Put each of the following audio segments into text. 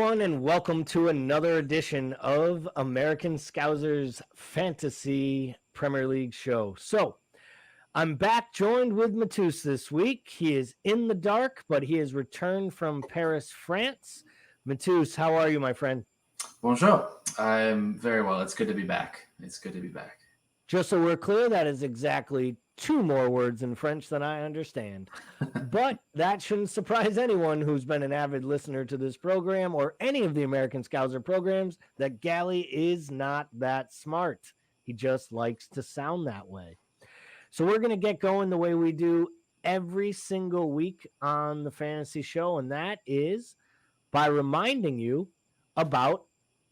everyone, and welcome to another edition of American Scousers Fantasy Premier League show. So, I'm back joined with Mateusz this week. He is in the dark, but he has returned from Paris, France. Mateusz, how are you, my friend? Bonjour. I'm very well. It's good to be back. Just so we're clear, that is exactly 2 more words in French than I understand. But that shouldn't surprise anyone who's been an avid listener to this program or any of the American Scouser programs that Gally is not that smart. He just likes to sound that way. So we're going to get going the way we do every single week on the fantasy show, and that is by reminding you about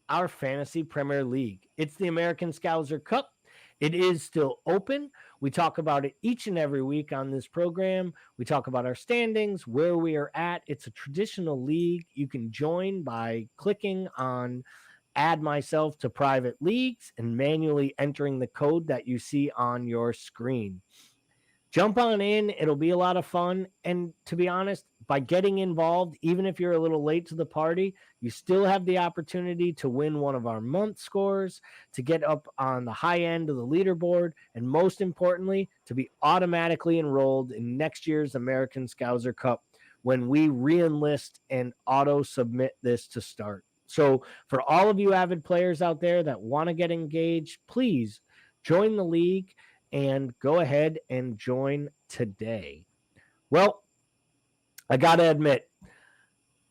our Fantasy Premier League. It's the American Scouser Cup. It is still open. We talk about it each and every week on this program. We talk about our standings, where we are at. It's a traditional league. You can join by clicking on add myself to private leagues and manually entering the code that you see on your screen. Jump on in. It'll be a lot of fun. And to be honest, by getting involved, even if you're a little late to the party, you still have the opportunity to win one of our month scores, to get up on the high end of the leaderboard, and most importantly, to be automatically enrolled in next year's American Scouser Cup when we re-enlist and auto-submit this to start. So for all of you avid players out there that want to get engaged, please join the league and go ahead and join today. Well, I got to admit,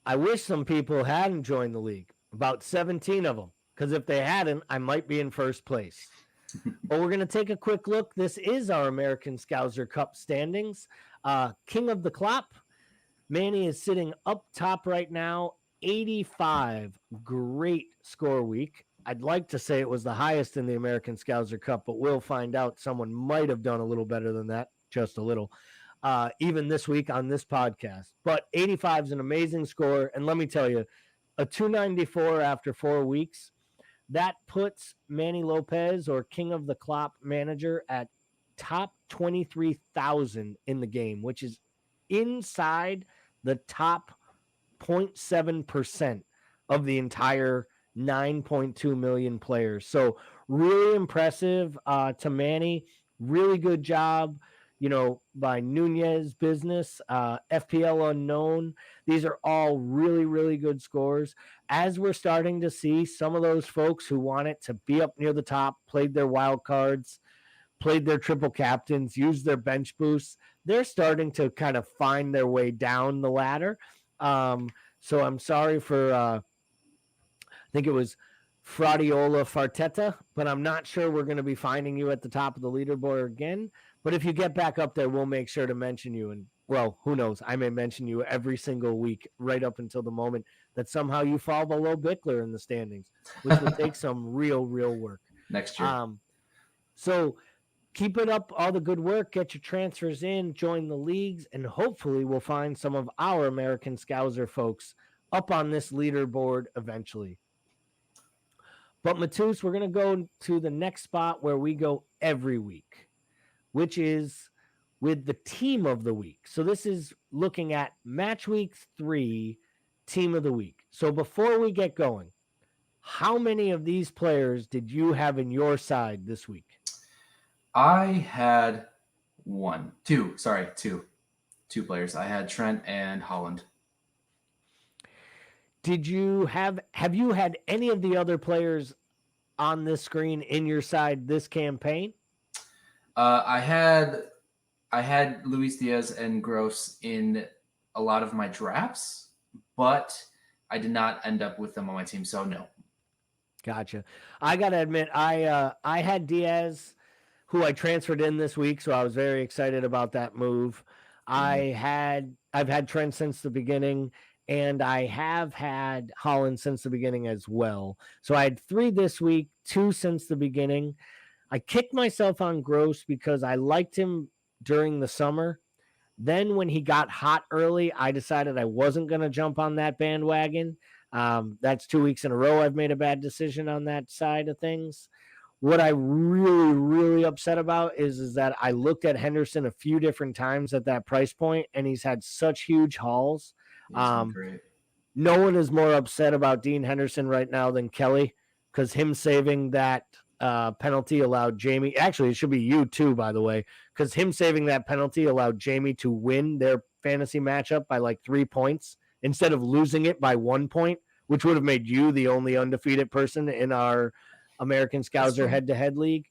I wish some people hadn't joined the league, about 17 of them, because if they hadn't, I might be in first place. But we're going to take a quick look. This is our American Scouser Cup standings. King of the Clop, Manny is sitting up top right now, 85. Great score week. I'd like to say it was the highest in the American Scouser Cup, but we'll find out. Someone might have done a little better than that, just a little, even this week on this podcast. But 85 is an amazing score, and let me tell you, a 294 after 4 weeks, that puts Manny Lopez, or King of the Clop manager, at top 23,000 in the game, which is inside the top 0.7% of the entire 9.2 million players. So really impressive to Manny. Really good job, by Nunez Business, FPL Unknown. These are all really, really good scores. As we're starting to see some of those folks who want it to be up near the top, played their wild cards, played their triple captains, used their bench boosts, they're starting to kind of find their way down the ladder. So I'm sorry for, I think it was Fradiola Farteta, but I'm not sure we're going to be finding you at the top of the leaderboard again. But if you get back up there, we'll make sure to mention you. And, well, who knows? I may mention you every single week right up until the moment that somehow you fall below Bickler in the standings, which will take some real work. Next year. So keep it up, all the good work. Get your transfers in, join the leagues, and hopefully we'll find some of our American Scouser folks up on this leaderboard eventually. But Mateusz, we're going to go to the next spot where we go every week, which is with the team of the week. So this is looking at match week 3, team of the week. So before we get going, how many of these players did you have in your side this week? I had two players. I had Trent and Holland. Have you had any of the other players on this screen in your side this campaign? I had Luis Diaz and Gross in a lot of my drafts, but I did not end up with them on my team, so no. Gotcha. I got to admit, I had Diaz, who I transferred in this week, so I was very excited about that move. Mm-hmm. I've had Trent since the beginning, and I have had Holland since the beginning as well. So I had 3 this week, 2 since the beginning. I kicked myself on Gross because I liked him during the summer. Then when he got hot early, I decided I wasn't going to jump on that bandwagon. That's 2 weeks in a row I've made a bad decision on that side of things. What I really, really upset about is that I looked at Henderson a few different times at that price point, and he's had such huge hauls. Great. no one is more upset about Dean Henderson right now than Kelly, because him saving that penalty allowed Jamie. Actually, it should be you too, by the way, because him saving that penalty allowed Jamie to win their fantasy matchup by like 3 points instead of losing it by 1 point, which would have made you the only undefeated person in our American Scouser head-to-head league.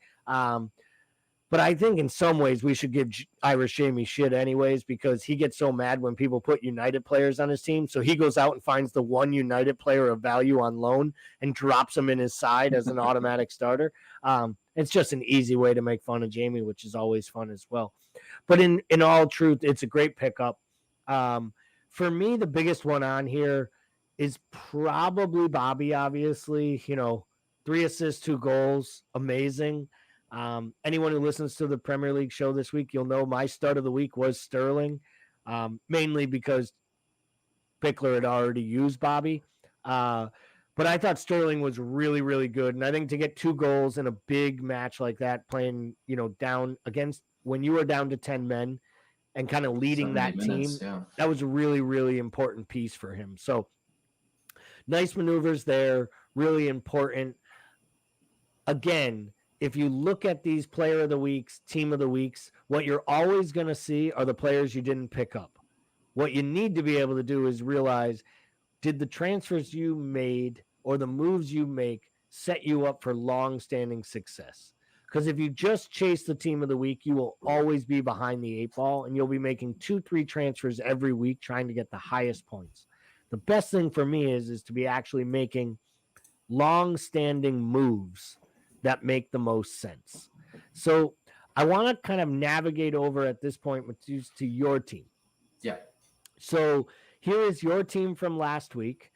But I think in some ways we should give Irish Jamie shit anyways, because he gets so mad when people put United players on his team. So he goes out and finds the one United player of value on loan and drops him in his side as an automatic starter. It's just an easy way to make fun of Jamie, which is always fun as well. But in all truth, it's a great pickup. For me, the biggest one on here is probably Bobby, obviously. 3 assists, 2 goals, amazing. Anyone who listens to the Premier League show this week, you'll know my start of the week was Sterling, mainly because Pickler had already used Bobby. But I thought Sterling was really, really good. And I think to get 2 goals in a big match like that, playing, down against when you were down to 10 men and kind of leading that team, that was a really, really important piece for him. So nice maneuvers there, really important. Again, if you look at these player of the weeks, team of the weeks, what you're always going to see are the players you didn't pick up. What you need to be able to do is realize, did the transfers you made or the moves you make set you up for long-standing success? Because if you just chase the team of the week, you will always be behind the 8 ball, and you'll be making 2-3 transfers every week trying to get the highest points. The best thing for me is to be actually making long-standing moves that make the most sense. So I want to kind of navigate over at this point to your team. Yeah. So here is your team from last week.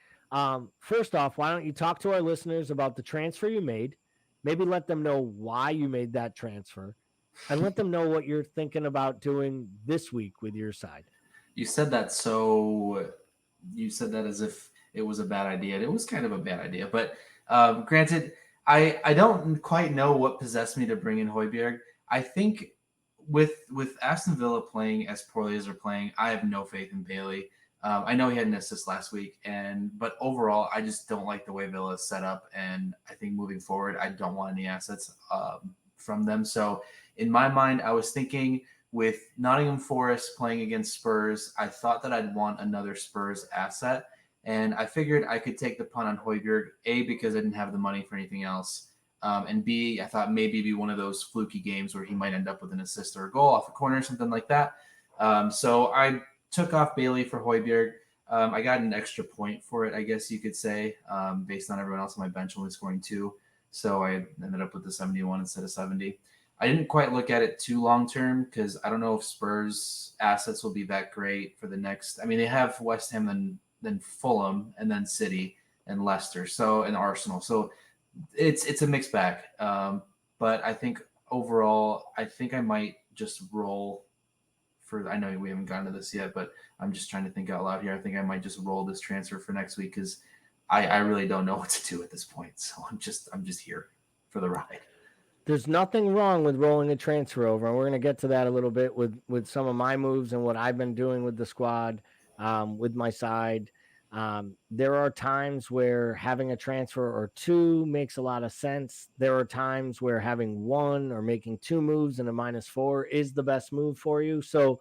First off, why don't you talk to our listeners about the transfer you made? Maybe let them know why you made that transfer, and let them know what you're thinking about doing this week with your side. You said that as if it was a bad idea. It was kind of a bad idea, but granted, I don't quite know what possessed me to bring in Højbjerg. I think with Aston Villa playing as poorly as they're playing, I have no faith in Bailey. I know he had an assist last week, but overall, I just don't like the way Villa is set up, and I think moving forward, I don't want any assets from them. So in my mind, I was thinking with Nottingham Forest playing against Spurs, I thought that I'd want another Spurs asset. And I figured I could take the punt on Højbjerg, A, because I didn't have the money for anything else. And B, I thought maybe it'd be one of those fluky games where he might end up with an assist or a goal off a corner or something like that. So I took off Bailey for Højbjerg. I got an extra point for it, I guess you could say, based on everyone else on my bench only scoring 2. So I ended up with the 71 instead of 70. I didn't quite look at it too long term because I don't know if Spurs assets will be that great for the next. I mean, they have West Ham, then Fulham, and then City and Leicester, and Arsenal. So it's a mixed bag. But I think overall, I think I might just roll I know we haven't gotten to this yet, but I'm just trying to think out loud here. I think I might just roll this transfer for next week because I really don't know what to do at this point. So I'm just here for the ride. There's nothing wrong with rolling a transfer over, and we're going to get to that a little bit with some of my moves and what I've been doing with the squad, with my side. There are times where having a transfer or 2 makes a lot of sense. There are times where having 1 or making 2 moves and a -4 is the best move for you. So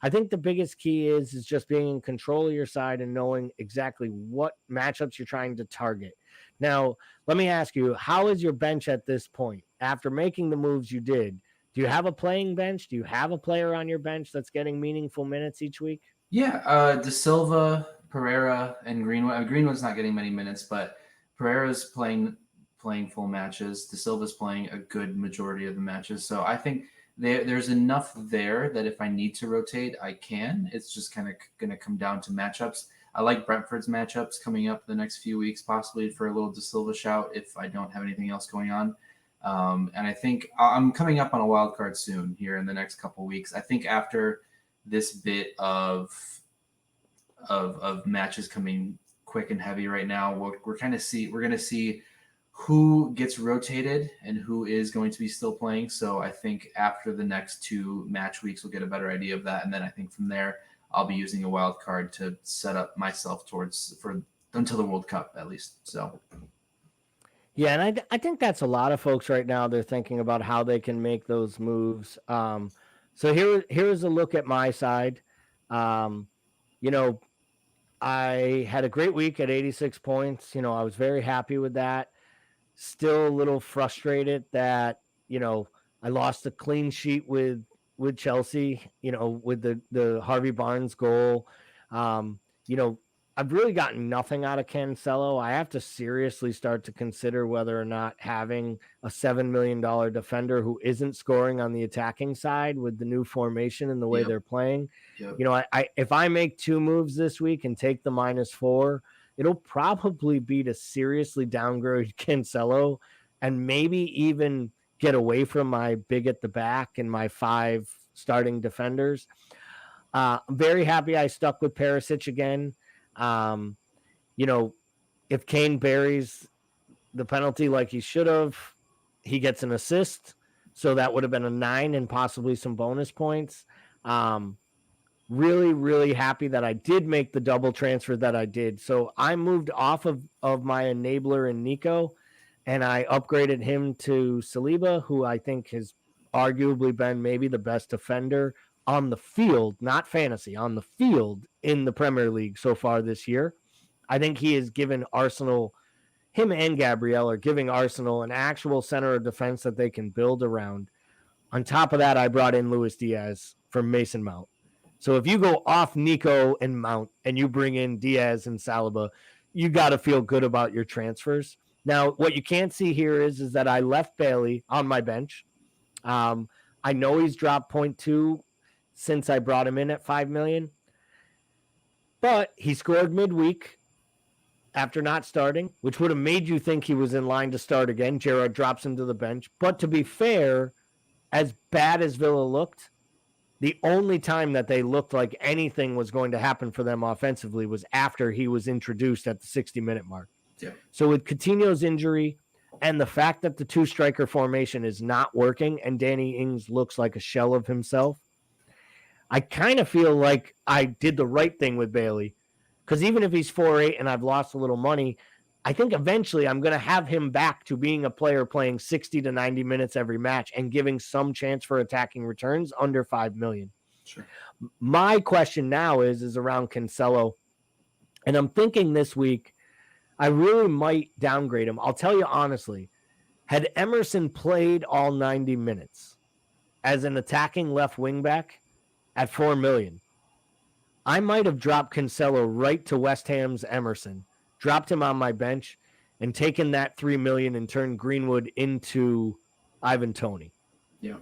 I think the biggest key is just being in control of your side and knowing exactly what matchups you're trying to target. Now, let me ask you, how is your bench at this point? After making the moves you did, do you have a playing bench? Do you have a player on your bench that's getting meaningful minutes each week? Yeah, De Silva, Pereira, and Greenwood. Greenwood's not getting many minutes, but Pereira's playing full matches. De Silva's playing a good majority of the matches. So I think there's enough there that if I need to rotate, I can. It's just kind of going to come down to matchups. I like Brentford's matchups coming up the next few weeks, possibly for a little De Silva shout if I don't have anything else going on. And I think I'm coming up on a wild card soon here in the next couple weeks. I think after this bit of matches coming quick and heavy right now, we're going to see who gets rotated and who is going to be still playing. So I think after the next 2 match weeks, we'll get a better idea of that. And then I think from there, I'll be using a wild card to set up myself until the World Cup at least. So. Yeah, and I think that's a lot of folks right now. They're thinking about how they can make those moves. So here's a look at my side. Um, you know, I had a great week at 86 points. I was very happy with that. Still a little frustrated that I lost a clean sheet with Chelsea. With the Harvey Barnes goal. Um, you know, I've really gotten nothing out of Cancelo. I have to seriously start to consider whether or not having a $7 million defender who isn't scoring on the attacking side with the new formation and the way they're playing. Yep. I if I make 2 moves this week and take the -4, it'll probably be to seriously downgrade Cancelo and maybe even get away from my big at the back and my 5 starting defenders. I'm very happy I stuck with Perisic again. If Kane buries the penalty like he should have, he gets an assist. So that would have been a 9 and possibly some bonus points. Really, really happy that I did make the double transfer that I did. So I moved off of my enabler in Nico, and I upgraded him to Saliba, who I think has arguably been maybe the best defender on the field, not fantasy, on the field in the Premier League so far this year. I think he has given Arsenal, him and Gabriel are giving Arsenal an actual center of defense that they can build around. On top of that, I brought in Luis Diaz from Mason Mount. So if you go off Nico and Mount and you bring in Diaz and Saliba, you got to feel good about your transfers. Now, what you can't see here is that I left Bailey on my bench. I know he's dropped 0.2 since I brought him in at 5 million, but he scored midweek after not starting, which would have made you think he was in line to start again. Gerrard drops him to the bench. But to be fair, as bad as Villa looked, the only time that they looked like anything was going to happen for them offensively was after he was introduced at the 60-minute mark. Yeah. So with Coutinho's injury and the fact that the 2-striker formation is not working and Danny Ings looks like a shell of himself, I kind of feel like I did the right thing with Bailey, because even if he's 4-8 and I've lost a little money, I think eventually I'm going to have him back to being a player playing 60 to 90 minutes every match and giving some chance for attacking returns under 5 million. Sure. My question now is around Cancelo. And I'm thinking this week, I really might downgrade him. I'll tell you honestly, had Emerson played all 90 minutes as an attacking left wing back at 4 million, I might have dropped Cancelo right to West Ham's Emerson, dropped him on my bench, and taken that 3 million and turned Greenwood into Ivan Toney. Yeah.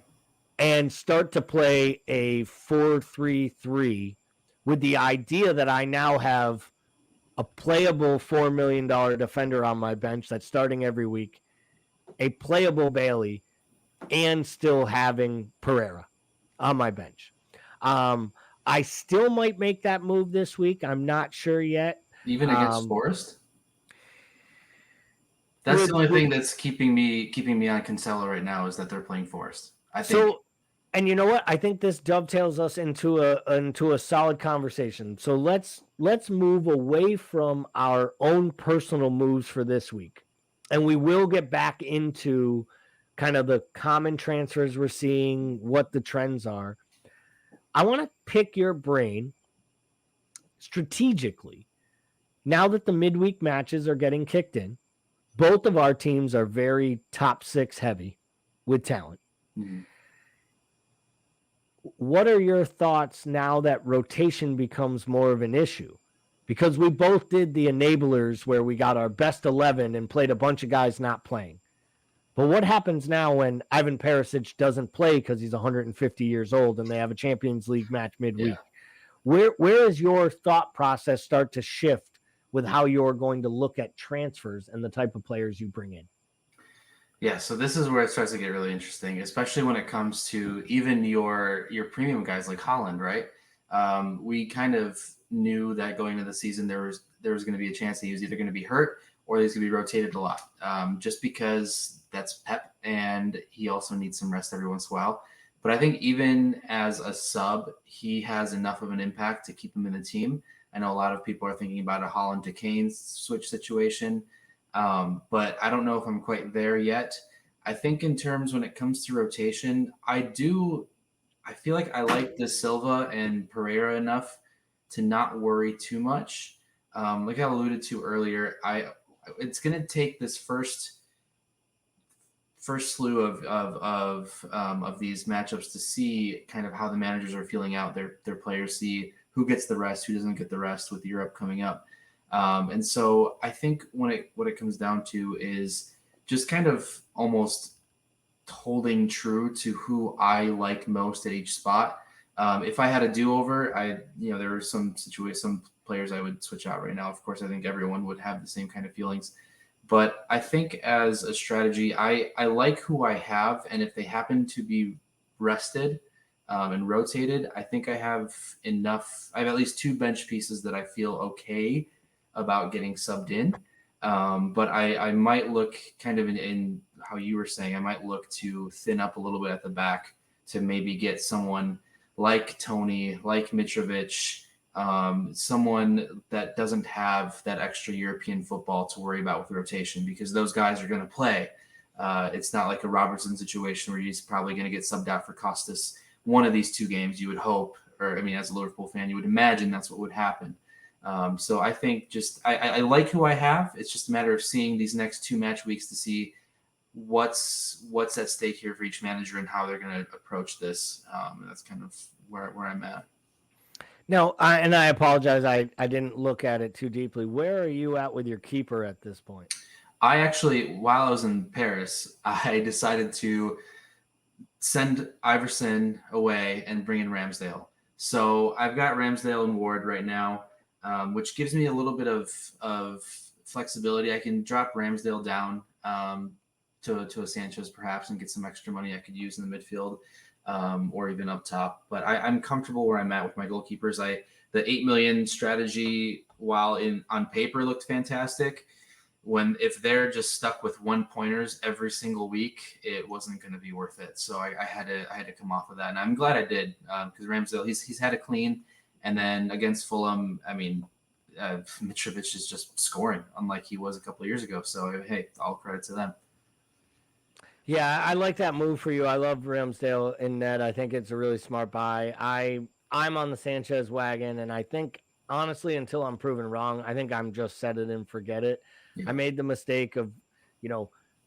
And start to play a 4-3-3 with the idea that I now have a playable $4 million defender on my bench that's starting every week, a playable Bailey, and still having Pereira on my bench. I still might make that move this week. I'm not sure yet. Even against Forest? That's the only thing that's keeping me on Cancelo right now is that they're playing Forest. I think. So, and you know what? I think this dovetails us into a solid conversation. So let's move away from our own personal moves for this week, and we will get back into kind of the common transfers we're seeing, what the trends are. I want to pick your brain strategically. Now that the midweek matches are getting kicked in, both of our teams are very top 6 heavy with talent. Mm-hmm. What are your thoughts now that rotation becomes more of an issue? Because we both did the enablers where we got our best 11 and played a bunch of guys not playing. But what happens now when Ivan Perisic doesn't play because he's 150 years old and they have a Champions League match midweek? Yeah. Where does your thought process start to shift with how you're going to look at transfers and the type of players you bring in? Yeah, so this is where it starts to get really interesting, especially when it comes to even your premium guys like Haaland, right? We kind of knew that going into the season there was going to be a chance that he was either going to be hurt or he's going to be rotated a lot, just because that's Pep, and he also needs some rest every once in a while. But I think even as a sub, he has enough of an impact to keep him in the team. I know a lot of people are thinking about a Holland to Kane switch situation, but I don't know if I'm quite there yet. I think in terms when it comes to rotation, I feel like I like De Silva and Pereira enough to not worry too much. Like I alluded to earlier, it's going to take this first slew of these matchups to see kind of how the managers are feeling out their players, see who gets the rest, who doesn't get the rest with Europe coming up. And so I think what it comes down to is just kind of almost holding true to who I like most at each spot. If I had a do-over, there are some players I would switch out right now. Of course, I think everyone would have the same kind of feelings. But I think as a strategy, I like who I have, and if they happen to be rested and rotated, I think I have enough. I have at least 2 bench pieces that I feel okay about getting subbed in. But I might look kind of in how you were saying, I might look to thin up a little bit at the back to maybe get someone like Tony, like Mitrovic, someone that doesn't have that extra European football to worry about with rotation, because those guys are going to play. It's not like a Robertson situation where he's probably going to get subbed out for Costas one of these 2 games, you would hope, or I mean, as a Liverpool fan, you would imagine that's what would happen. So I think I like who I have. It's just a matter of seeing these next 2 match weeks to see what's at stake here for each manager and how they're going to approach this. And that's kind of where I'm at. No, I apologize. I didn't look at it too deeply. Where are you at with your keeper at this point? I actually, while I was in Paris, I decided to send Iverson away and bring in Ramsdale. So I've got Ramsdale and Ward right now, which gives me a little bit of flexibility. I can drop Ramsdale down to a Sanchez perhaps and get some extra money I could use in the midfield or even up top. But I'm comfortable where I'm at with my goalkeepers. The 8 million strategy, while on paper looked fantastic, if they're just stuck with 1 pointers every single week, it wasn't going to be worth it. So I had to come off of that, and I'm glad I did, because Ramsdale he's had a clean, and then against Fulham, I mean, Mitrovic is just scoring unlike he was a couple of years ago. So hey, all credit to them. Yeah, I like that move for you. I love Ramsdale in net. I think it's a really smart buy. I'm on the Sanchez wagon, and I think honestly, until I'm proven wrong, I think I'm just set it and forget it. Yeah. I made the mistake of,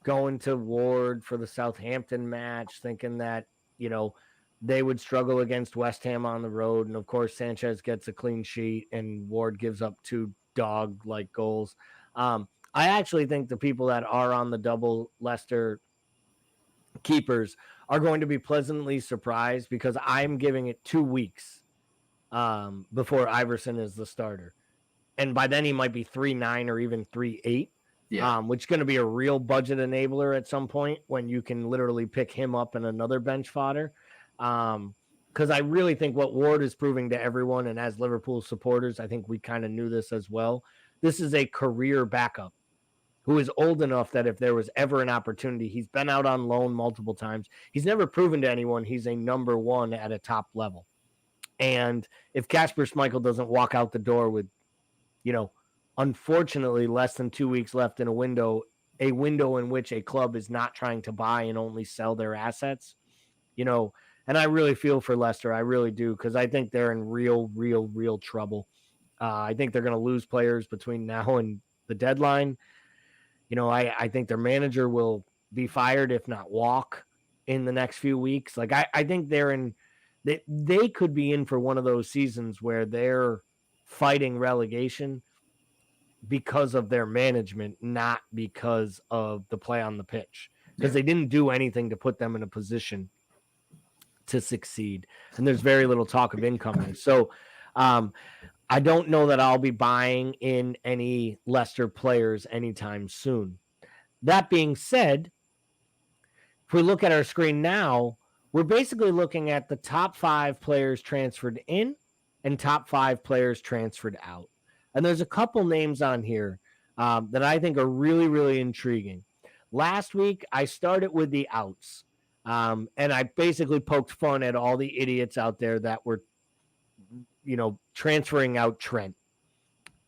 going to Ward for the Southampton match, thinking that, they would struggle against West Ham on the road. And of course, Sanchez gets a clean sheet and Ward gives up 2 dog-like goals. I actually think the people that are on the double Leicester keepers are going to be pleasantly surprised, because I'm giving it 2 weeks before Iverson is the starter. And by then he might be 3-9 or even 3-8, which is going to be a real budget enabler at some point when you can literally pick him up in another bench fodder. Because I really think what Ward is proving to everyone, and as Liverpool supporters, I think we kind of knew this as well, this is a career backup who is old enough that if there was ever an opportunity, he's been out on loan multiple times. He's never proven to anyone he's a number 1 at a top level. And if Kasper Schmeichel doesn't walk out the door with, unfortunately less than 2 weeks left in a window in which a club is not trying to buy and only sell their assets, and I really feel for Leicester. I really do, because I think they're in real trouble. I think they're going to lose players between now and the deadline. I think their manager will be fired, if not walk, in the next few weeks. Like I think they could be in for one of those seasons where they're fighting relegation because of their management, not because of the play on the pitch, because they didn't do anything to put them in a position to succeed. And there's very little talk of incoming. So I don't know that I'll be buying in any Leicester players anytime soon. That being said, if we look at our screen now, we're basically looking at the top 5 players transferred in and top 5 players transferred out. And there's a couple names on here that I think are really, really intriguing. Last week, I started with the outs. And I basically poked fun at all the idiots out there that were, transferring out Trent.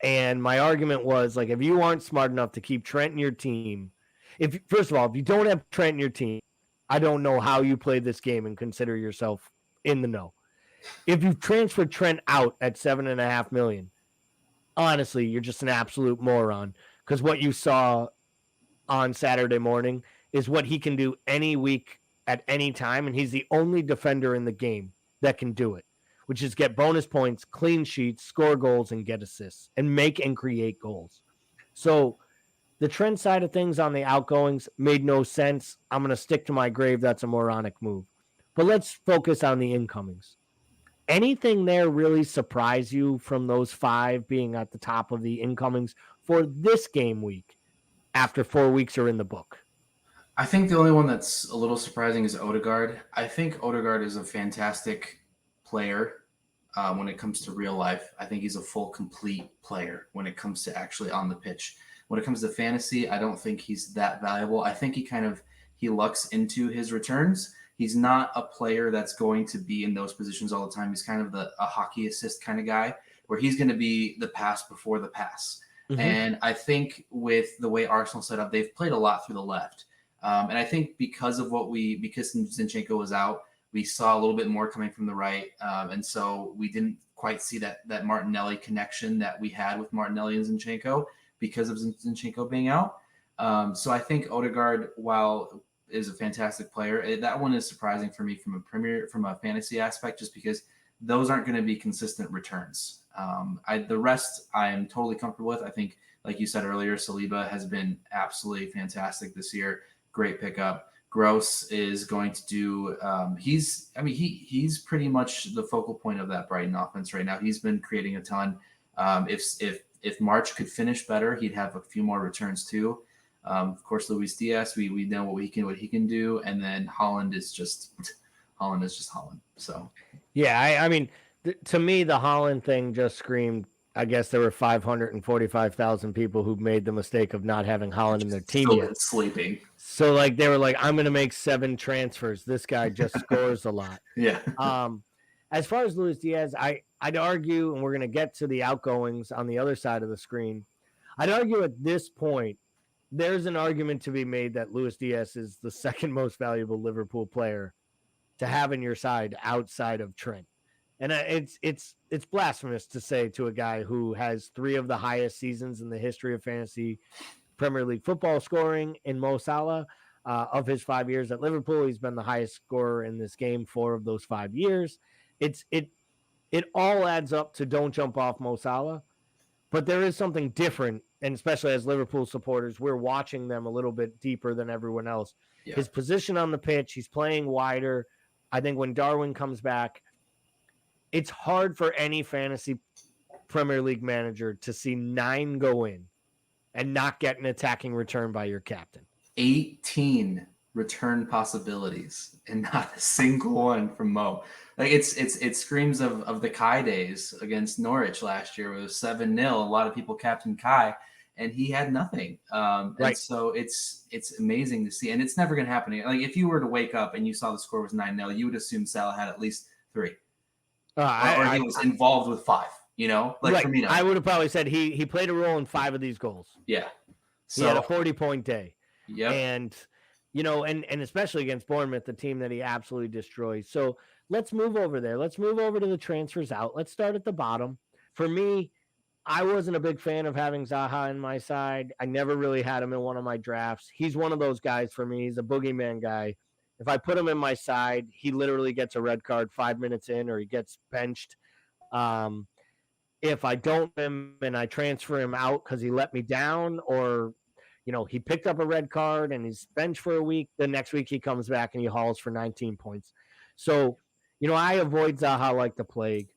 And my argument was like, if you aren't smart enough to keep Trent in your team, first of all, if you don't have Trent in your team, I don't know how you play this game and consider yourself in the know. If you've transferred Trent out at $7.5 million, honestly, you're just an absolute moron. Because what you saw on Saturday morning is what he can do any week at any time, and he's the only defender in the game that can do it, which is get bonus points, clean sheets, score goals, and get assists, and make and create goals. So the Trent side of things on the outgoings made no sense. I'm going to stick to my grave. That's a moronic move. But let's focus on the incomings. Anything there really surprise you from those 5 being at the top of the incomings for this game week after 4 weeks are in the book? I think the only one that's a little surprising is Odegaard. I think Odegaard is a fantastic player when it comes to real life. I think he's a full, complete player when it comes to actually on the pitch. When it comes to fantasy, I don't think he's that valuable. I think he lucks into his returns. He's not a player that's going to be in those positions all the time. He's kind of a hockey assist kind of guy where he's going to be the pass before the pass. Mm-hmm. And I think with the way Arsenal set up, they've played a lot through the left. And I think because Zinchenko was out, we saw a little bit more coming from the right. And so we didn't quite see that Martinelli connection that we had with Martinelli and Zinchenko because of Zinchenko being out. So I think Odegaard, while is a fantastic player, that one is surprising for me from a fantasy aspect, just because those aren't going to be consistent returns. The rest I'm totally comfortable with. I think, like you said earlier, Saliba has been absolutely fantastic this year. Great pickup. Gross is going to do. He's pretty much the focal point of that Brighton offense right now. He's been creating a ton. If March could finish better, he'd have a few more returns too. Of course, Luis Diaz, we know what he can do, and then Holland is just Holland. So yeah, to me, the Holland thing just screamed. I guess there were 545,000 people who made the mistake of not having Holland in their team yet. Sleeping. So they were like, I'm going to make 7 transfers. This guy just scores a lot. Yeah. As far as Luis Diaz, I'd argue, and we're going to get to the outgoings on the other side of the screen. I'd argue at this point, there's an argument to be made that Luis Diaz is the second most valuable Liverpool player to have in your side outside of Trent. And it's blasphemous to say to a guy who has 3 of the highest seasons in the history of fantasy Premier League football scoring in Mo Salah. Of his 5 years at Liverpool, he's been the highest scorer in this game 4 of those 5 years. It all adds up to don't jump off Mo Salah. But there is something different, and especially as Liverpool supporters, we're watching them a little bit deeper than everyone else. Yeah. His position on the pitch, he's playing wider. I think when Darwin comes back, it's hard for any fantasy Premier League manager to see 9 go in and not get an attacking return by your captain. 18 return possibilities and not a single one from Mo. Like it screams of the Kai days against Norwich last year. It was 7-0. A lot of people captained Kai, and he had nothing. Right. And so it's amazing to see, and it's never going to happen. Like if you were to wake up and you saw the score was 9-0, you would assume Salah had at least 3. Or he was involved with 5. Like right. For me, I would have probably said he played a role in 5 of these goals. Yeah, so, he had a 40-point day. Yeah, and and especially against Bournemouth, the team that he absolutely destroyed. So let's move over there. Let's move over to the transfers out. Let's start at the bottom. For me, I wasn't a big fan of having Zaha in my side. I never really had him in one of my drafts. He's one of those guys for me. He's a boogeyman guy. If I put him in my side, he literally gets a red card 5 minutes in, or he gets benched. If I don't him and I transfer him out because he let me down, or he picked up a red card and he's benched for a week, the next week he comes back and he hauls for 19 points. So, I avoid Zaha like the plague.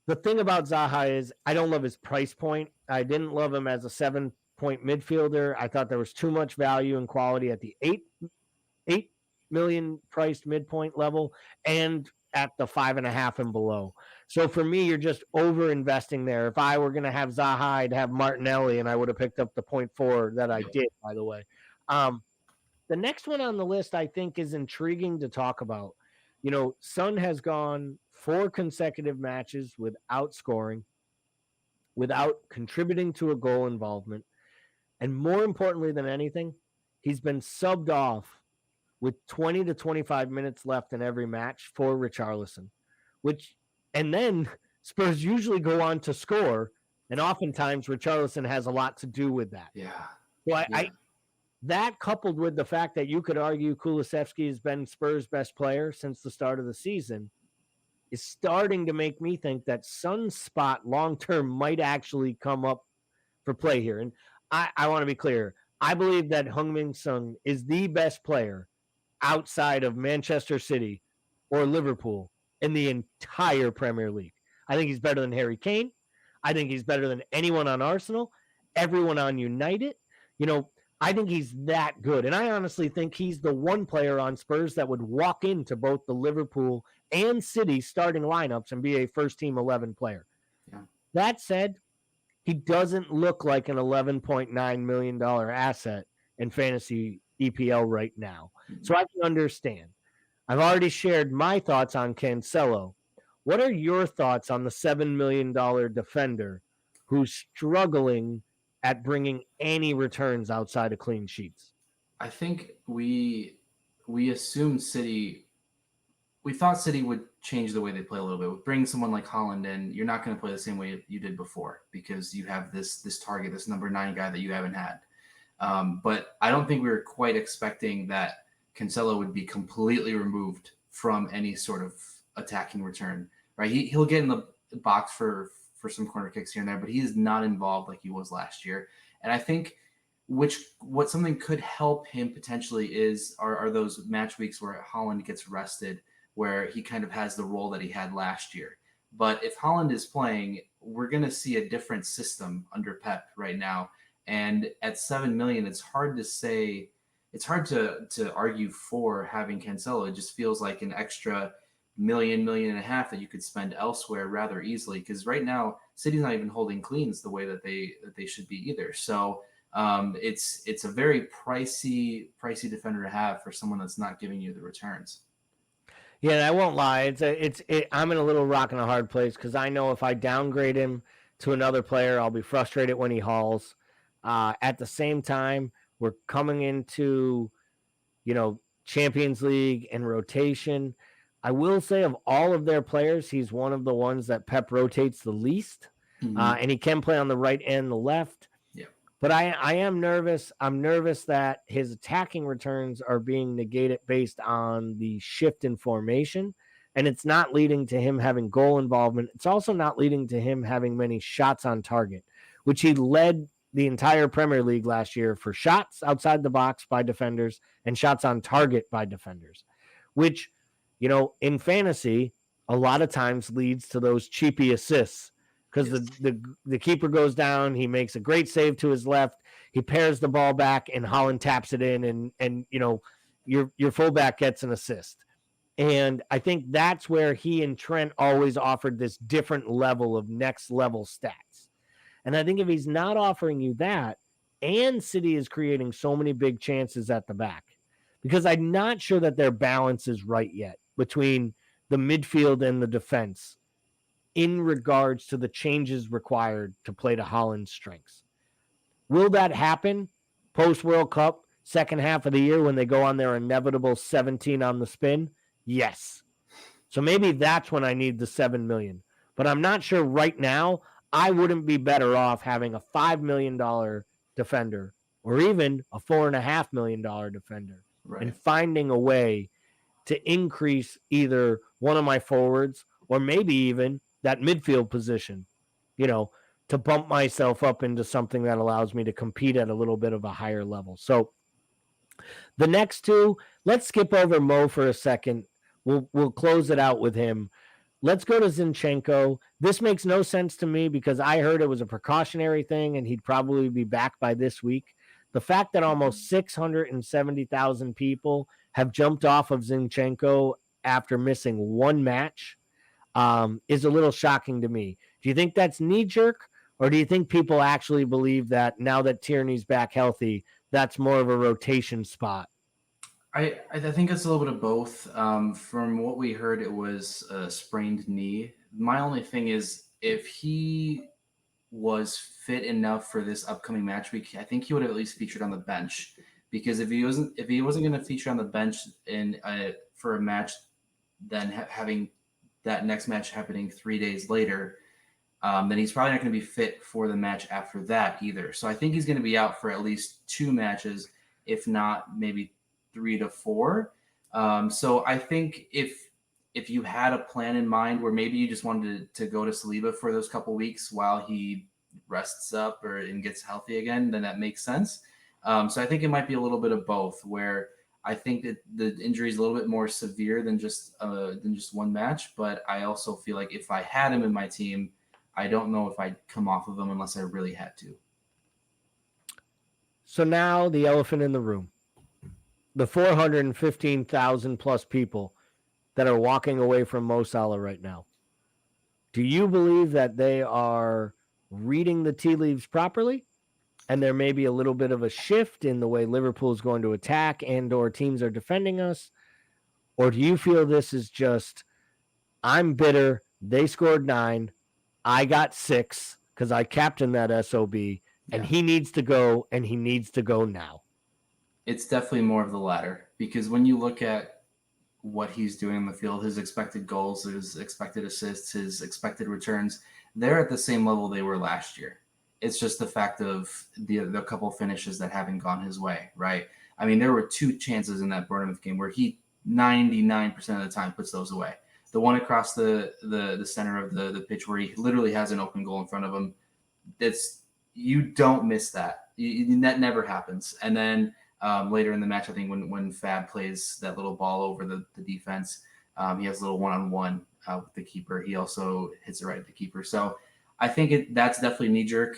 The thing about Zaha is I don't love his price point. I didn't love him as a 7-point midfielder. I thought there was too much value and quality at the 8 million priced midpoint level and at the 5.5 and below. So for me, you're just over investing there. If I were going to have Zaha, I'd have Martinelli, and I would have picked up the 0.4 that I did, by the way. The next one on the list, I think, is intriguing to talk about. Son has gone 4 consecutive matches without scoring, without contributing to a goal involvement. And more importantly than anything, he's been subbed off with 20 to 25 minutes left in every match for Richarlison, and then Spurs usually go on to score, and oftentimes Richarlison has a lot to do with that. Yeah. So that coupled with the fact that you could argue Kulusevski has been Spurs' best player since the start of the season is starting to make me think that Son's spot long-term might actually come up for play here. And I want to be clear. I believe that Heung-min Son is the best player outside of Manchester City or Liverpool in the entire Premier League. I think he's better than Harry Kane. I think he's better than anyone on Arsenal, everyone on United. I think he's that good. And I honestly think he's the one player on Spurs that would walk into both the Liverpool and City starting lineups and be a first-team 11 player. Yeah. That said, he doesn't look like an $11.9 million asset in fantasy EPL right now. So I can understand. I've already shared my thoughts on Cancelo. What are your thoughts on the $7 million defender who's struggling at bringing any returns outside of clean sheets? I think we assumed City. We thought City would change the way they play a little bit. Bring someone like Haaland in, you're not going to play the same way you did before because you have this target, this number 9 guy that you haven't had. But I don't think we were quite expecting that Cancelo would be completely removed from any sort of attacking return. Right? He'll get in the box for some corner kicks here and there, but he is not involved like he was last year. And I think what something could help him potentially are those match weeks where Haaland gets rested, where he kind of has the role that he had last year. But if Haaland is playing, we're going to see a different system under Pep right now. And at $7 million, it's hard to say. It's hard to argue for having Cancelo. It just feels like an extra million and a half that you could spend elsewhere rather easily. Because right now, City's not even holding cleans the way that they should be either. So it's a very pricey defender to have for someone that's not giving you the returns. Yeah, and I won't lie. I'm in a little rock and a hard place because I know if I downgrade him to another player, I'll be frustrated when he hauls. At the same time, we're coming into, Champions League and rotation. I will say of all of their players, he's one of the ones that Pep rotates the least. Mm-hmm. And he can play on the right and the left. Yeah. But I am nervous. I'm nervous that his attacking returns are being negated based on the shift in formation. And it's not leading to him having goal involvement. It's also not leading to him having many shots on target, which he led the entire Premier League last year for shots outside the box by defenders and shots on target by defenders, which, in fantasy, a lot of times leads to those cheapy assists because the keeper goes down, he makes a great save to his left, he pairs the ball back, and Haaland taps it in, and your fullback gets an assist. And I think that's where he and Trent always offered this different level of next level stats. And I think if he's not offering you that, and City is creating so many big chances at the back, because I'm not sure that their balance is right yet between the midfield and the defense in regards to the changes required to play to Haaland's strengths. Will that happen post-World Cup, second half of the year when they go on their inevitable 17 on the spin? Yes. So maybe that's when I need the $7 million. But I'm not sure right now. I wouldn't be better off having a $5 million defender or even a $4.5 million defender, right, and finding a way to increase either one of my forwards or maybe even that midfield position, to bump myself up into something that allows me to compete at a little bit of a higher level. So the next two, let's skip over Mo for a second. We'll close it out with him. Let's go to Zinchenko. This makes no sense to me because I heard it was a precautionary thing and he'd probably be back by this week. The fact that almost 670,000 people have jumped off of Zinchenko after missing one match is a little shocking to me. Do you think that's knee-jerk, or do you think people actually believe that now that Tierney's back healthy, that's more of a rotation spot I think it's a little bit of both. From what we heard, it was a sprained knee. My only thing is, if he was fit enough for this upcoming match week, I think he would have at least featured on the bench. Because if he wasn't going to feature on the bench in for a match, then having that next match happening 3 days later, then he's probably not going to be fit for the match after that either. So I think he's going to be out for at least 2 matches, if not maybe 3 to 4. So I think if you had a plan in mind where maybe you just wanted to go to Saliba for those couple weeks while he rests up and gets healthy again, then that makes sense. So I think it might be a little bit of both, where I think that the injury is a little bit more severe than just one match. But I also feel like if I had him in my team, I don't know if I'd come off of him unless I really had to. So now the elephant in the room, the 415,000 plus people that are walking away from Mo Salah right now. Do you believe that they are reading the tea leaves properly? And there may be a little bit of a shift in the way Liverpool is going to attack and or teams are defending us? Or do you feel this is just, I'm bitter, they scored 9, I got 6 because I captained that SOB, and he needs to go, and he needs to go now? It's definitely more of the latter, because when you look at what he's doing on the field, his expected goals, his expected assists, his expected returns, they're at the same level they were last year. It's just the fact of the couple finishes that haven't gone his way, right? I mean, there were 2 chances in that Bournemouth game where he 99% of the time puts those away. The one across the center of the pitch where he literally has an open goal in front of him. You don't miss that. That never happens. And then later in the match, I think when Fab plays that little ball over the defense, he has a little one-on-one with the keeper. He also hits it right at the keeper. So I think that's definitely knee-jerk.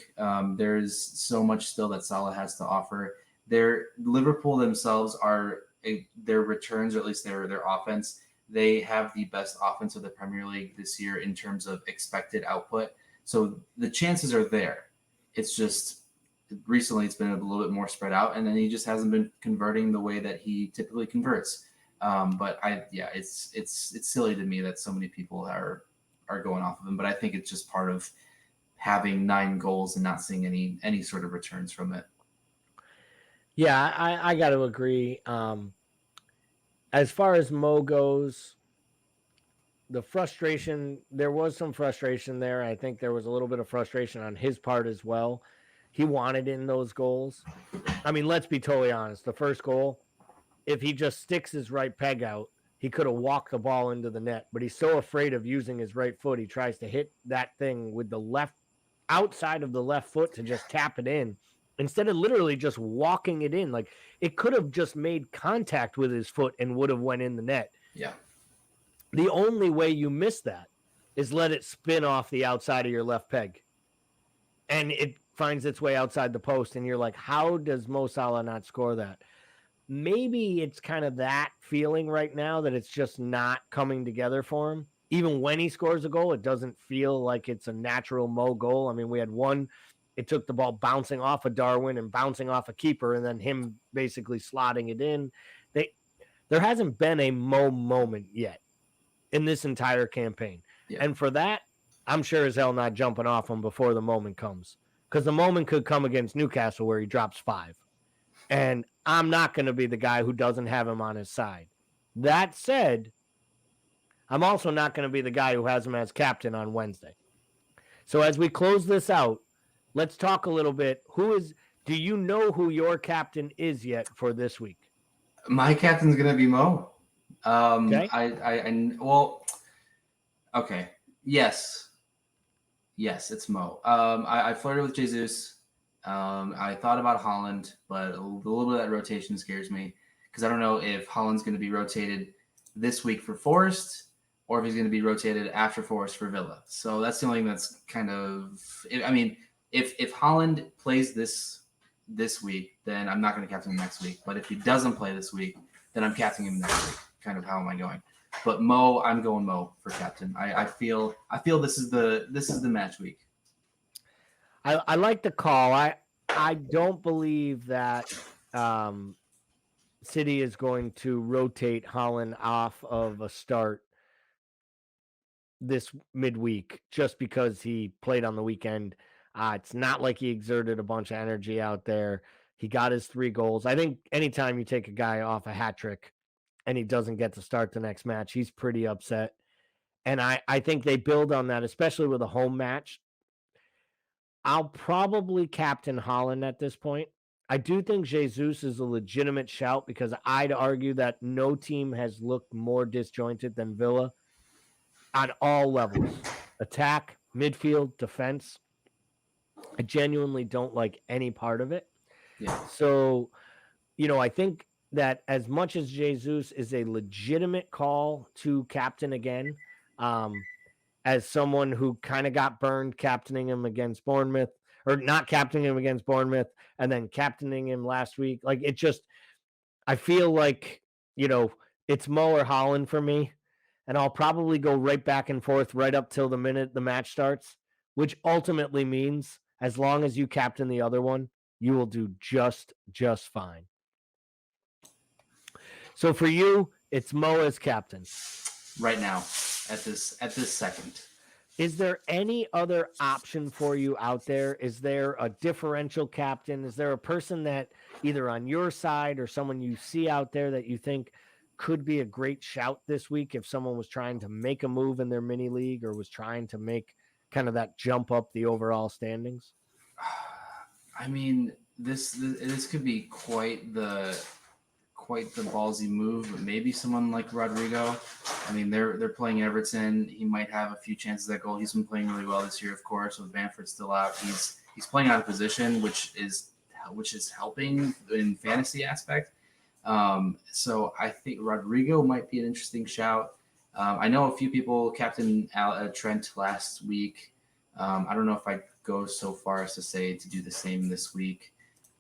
There's so much still that Salah has to offer. Liverpool themselves their returns, or at least their offense, they have the best offense of the Premier League this year in terms of expected output. So the chances are there. It's just recently it's been a little bit more spread out, and then he just hasn't been converting the way that he typically converts. But it's silly to me that so many people are going off of him. But I think it's just part of having 9 goals and not seeing any sort of returns from it. Yeah, I got to agree. As far as Mo goes, the frustration, there was some frustration there. I think there was a little bit of frustration on his part as well. He wanted in those goals. I mean, let's be totally honest. The first goal, if he just sticks his right peg out, he could have walked the ball into the net, but he's so afraid of using his right foot. He tries to hit that thing with the left outside of the left foot to just tap it in instead of literally just walking it in. Like, it could have just made contact with his foot and would have went in the net. Yeah. The only way you miss that is let it spin off the outside of your left peg. And it finds its way outside the post, and you're like, how does Mo Salah not score that? Maybe it's kind of that feeling right now that it's just not coming together for him. Even when he scores a goal, it doesn't feel like it's a natural Mo goal. I mean, we had one, it took the ball bouncing off of Darwin and bouncing off a keeper, and then him basically slotting it in. There hasn't been a Mo moment yet in this entire campaign. Yeah. And for that, I'm sure as hell not jumping off him before the moment comes, because the moment could come against Newcastle where he drops 5. And I'm not going to be the guy who doesn't have him on his side. That said, I'm also not going to be the guy who has him as captain on Wednesday. So as we close this out, let's talk a little bit. Do you know who your captain is yet for this week? My captain's going to be Mo. Okay. Okay. Yes, it's Mo. I flirted with Jesus. I thought about Holland, but a little bit of that rotation scares me because I don't know if Holland's going to be rotated this week for Forest or if he's going to be rotated after Forest for Villa. So that's the only thing that's kind of. I mean, if Holland plays this week, then I'm not going to captain him next week. But if he doesn't play this week, then I'm captaining him next week. Kind of how am I going? But Mo, I'm going Mo for captain. I feel this is the match week. I like the call. I don't believe that City is going to rotate Holland off of a start this midweek just because he played on the weekend. It's not like he exerted a bunch of energy out there. He got his 3 goals. I think anytime you take a guy off a hat trick and he doesn't get to start the next match, he's pretty upset. And I think they build on that, especially with a home match. I'll probably captain Holland at this point. I do think Jesus is a legitimate shout because I'd argue that no team has looked more disjointed than Villa on all levels: attack, midfield, defense. I genuinely don't like any part of it. Yeah. So, I think that as much as Jesus is a legitimate call to captain again, as someone who kind of got burned captaining him against Bournemouth, or not captaining him against Bournemouth and then captaining him last week, like it just, I feel like, it's Mo or Holland for me. And I'll probably go right back and forth right up till the minute the match starts, which ultimately means as long as you captain the other one, you will do just fine. So for you, it's Mo as captain. Right now, at this second. Is there any other option for you out there? Is there a differential captain? Is there a person that either on your side or someone you see out there that you think could be a great shout this week if someone was trying to make a move in their mini league or was trying to make kind of that jump up the overall standings? I mean, this could be quite the ballsy move, but maybe someone like Rodrigo. I mean, they're playing Everton. He might have a few chances at goal. He's been playing really well this year, of course, with Bamford still out. He's playing out of position, which is helping in fantasy aspect. So I think Rodrigo might be an interesting shout. I know a few people captained Trent last week. I don't know if I'd go so far as to say to do the same this week.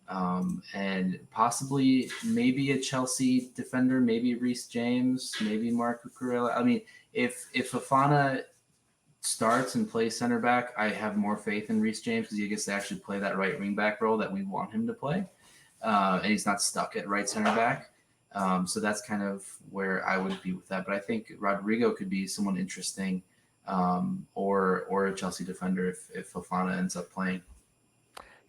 And possibly maybe a Chelsea defender, maybe Reece James, maybe Marco Cucurella. I mean, if Fofana starts and plays center back, I have more faith in Reece James because he gets to actually play that right wing back role that we want him to play. And he's not stuck at right center back. So that's kind of where I would be with that. But I think Rodrigo could be someone interesting, or a Chelsea defender if Fofana ends up playing.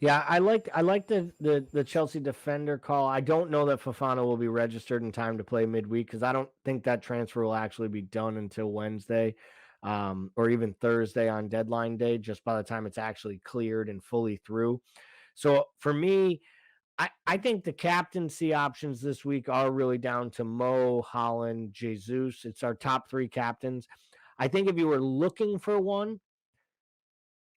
Yeah, I like the Chelsea defender call. I don't know that Fofana will be registered in time to play midweek because I don't think that transfer will actually be done until Wednesday, or even Thursday on deadline day, just by the time it's actually cleared and fully through. So for me, I think the captaincy options this week are really down to Mo, Holland, Jesus. It's our top 3 captains. I think if you were looking for one,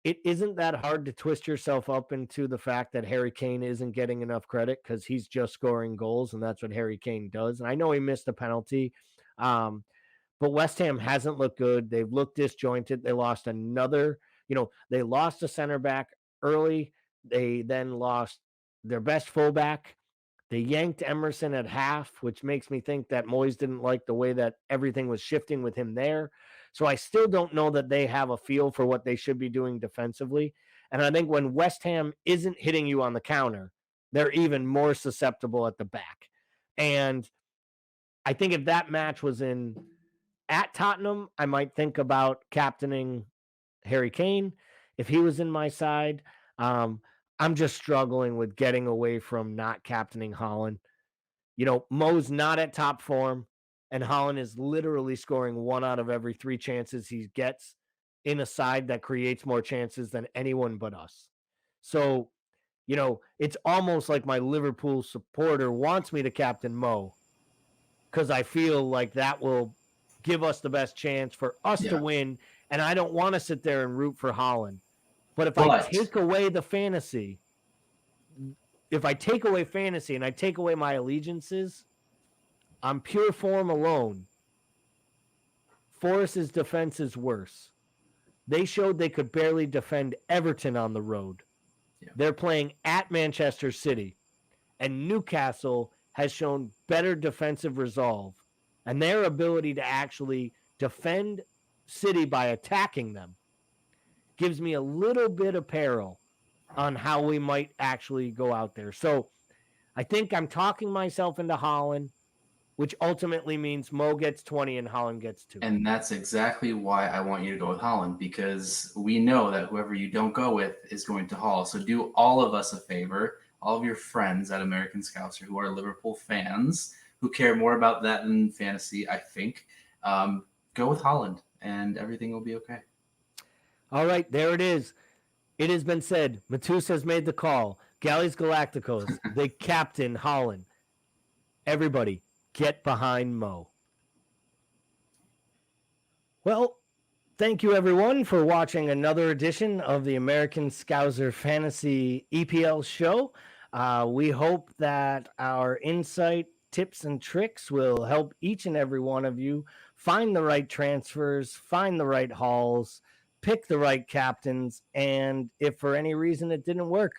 it isn't that hard to twist yourself up into the fact that Harry Kane isn't getting enough credit because he's just scoring goals, and that's what Harry Kane does. And I know he missed a penalty, but West Ham hasn't looked good. They've looked disjointed. They lost another, they lost a center back early. They then lost their best fullback. They yanked Emerson at half, which makes me think that Moyes didn't like the way that everything was shifting with him there. So I still don't know that they have a feel for what they should be doing defensively. And I think when West Ham isn't hitting you on the counter, they're even more susceptible at the back. And I think if that match was at Tottenham, I might think about captaining Harry Kane. If he was in my side, I'm just struggling with getting away from not captaining Holland. Mo's not at top form, and Holland is literally scoring 1 out of every 3 chances he gets in a side that creates more chances than anyone but us. So, it's almost like my Liverpool supporter wants me to captain Mo because I feel like that will give us the best chance for us to win, and I don't want to sit there and root for Holland. But if I take away the fantasy, and I take away my allegiances, on pure form alone, Forest's defense is worse. They showed they could barely defend Everton on the road. Yeah. They're playing at Manchester City, and Newcastle has shown better defensive resolve, and their ability to actually defend City by attacking them gives me a little bit of peril on how we might actually go out there. So I think I'm talking myself into Holland, which ultimately means Mo gets 20 and Holland gets 2. And that's exactly why I want you to go with Holland, because we know that whoever you don't go with is going to haul. So do all of us a favor, all of your friends at American Scouser who are Liverpool fans, who care more about that than fantasy, I think, go with Holland and everything will be okay. All right, there it is. It has been said. Mateusz has made the call. Galleys Galacticos, they captain Holland. Everybody, get behind Mo. Well, thank you everyone for watching another edition of the American Scouser Fantasy EPL show. We hope that our insight, tips, and tricks will help each and every one of you find the right transfers, find the right hauls, pick the right captains, and if for any reason it didn't work,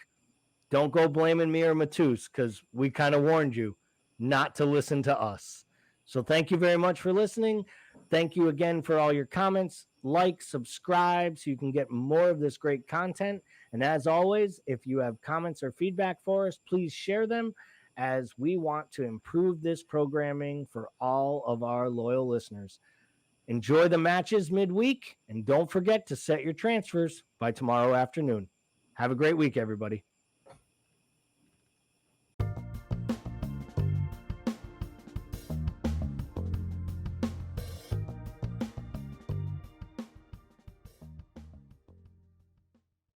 don't go blaming me or Mateusz, because we kind of warned you not to listen to us. So thank you very much for listening. Thank you again for all your comments. Like, subscribe so you can get more of this great content. And as always, if you have comments or feedback for us, please share them, as we want to improve this programming for all of our loyal listeners. Enjoy the matches midweek, and don't forget to set your transfers by tomorrow afternoon. Have a great week, everybody.